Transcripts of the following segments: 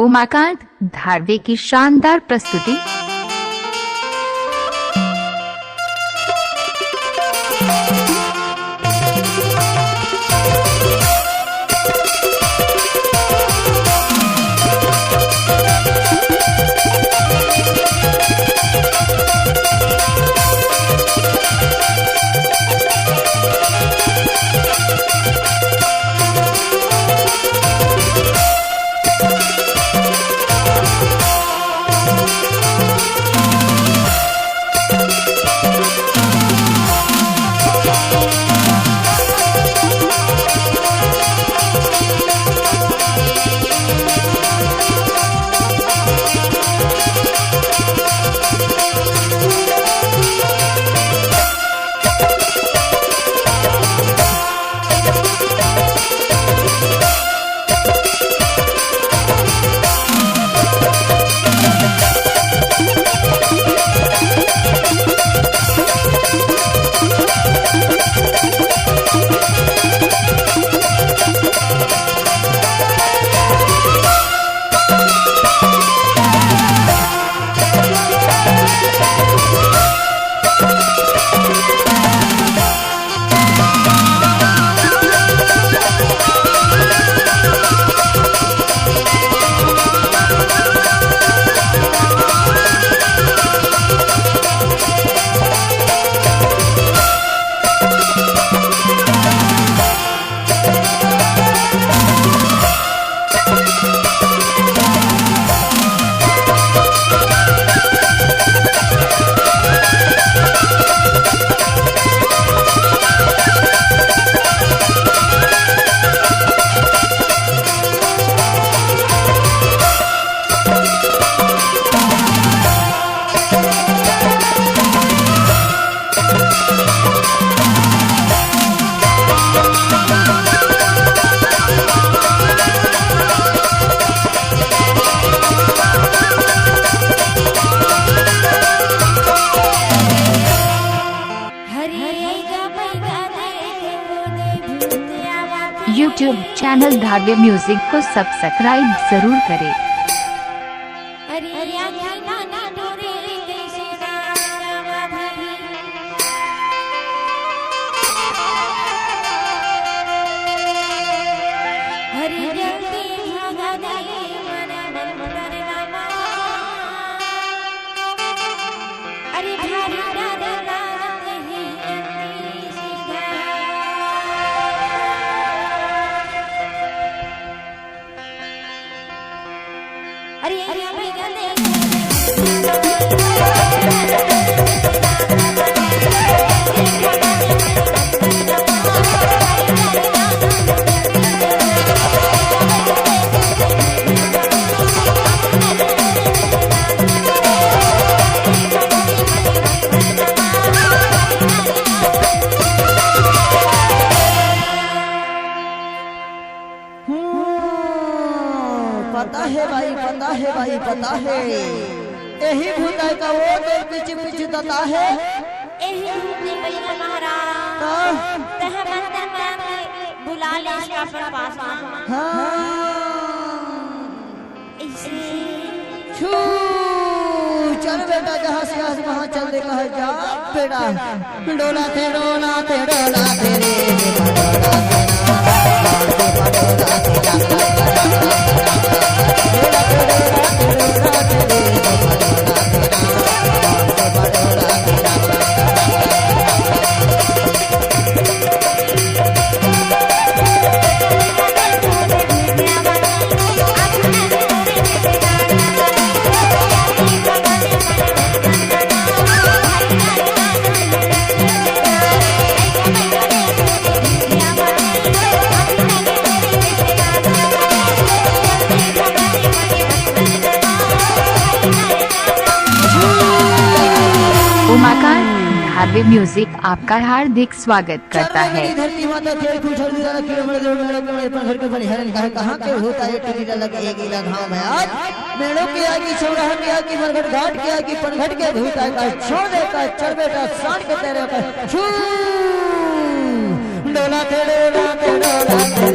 उमाकांत धारवे की शानदार प्रस्तुति। यूट्यूब चैनल धारवे म्यूजिक को सब्सक्राइब जरूर करें। पता है भाई, पता है भाई, पता है यही भूताई का वो देव पीछे पीछे दता है। यही भूतनी भैया महाराज तह मंदिर में बुला ले इसका पर पास। छू चल बेटा, जहाँ से आज वहाँ चल दे कहा जा बेटा। डोला थे डोला थे डोला थे रे उमाकांत धारवे म्यूजिक आपका हार्दिक स्वागत करता है। धरती माता खेल कुछ घर के बड़े हरन कहाँ के होता है टीला लगा एक इला धाम है। आज मेड़ों के आगे चौराहा के आगे मरघट घाट के आगे पनघट के भूता का छोड़े का चढ़ बेटा शान के तेरे का छू डोला थे डोला थे डोला थे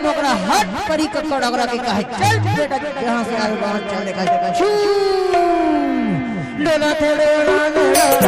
मोकरा हट परी ककड़ अगरा के कहे चल बेटा जहां से आए वहां चल लेकर छू डोला थे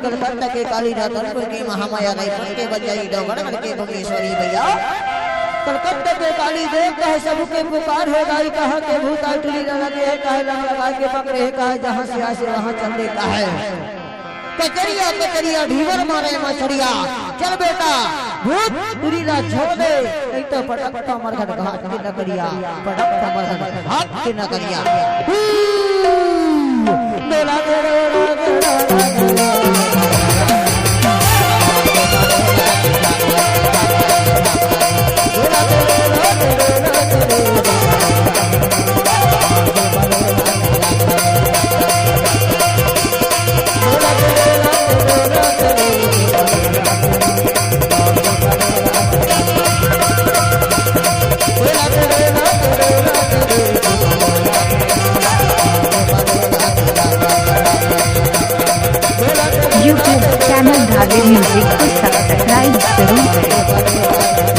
कलकत्ता के काली रातनपुर की महामाया रायपुर के बजाई डोगरगढ़ के भुवनेश्वरी भैया कलकत्ता के काली देव कहे सबके पुकार है गाई कहा के भूत टुली लगे है कहे लगा के पकड़े है कहे जहां से आए वहां चल देता है कचरिया कचरिया ढीवर मारे मछरिया चल बेटा भूत टुली ला छोड़ दे नहीं तो पटकता मरघट घाट के नगरिया पटकता मरघट घाट के नगरिया डोला YouTube चैनल धागे म्यूजिक को सब्सक्राइब जरूर करें।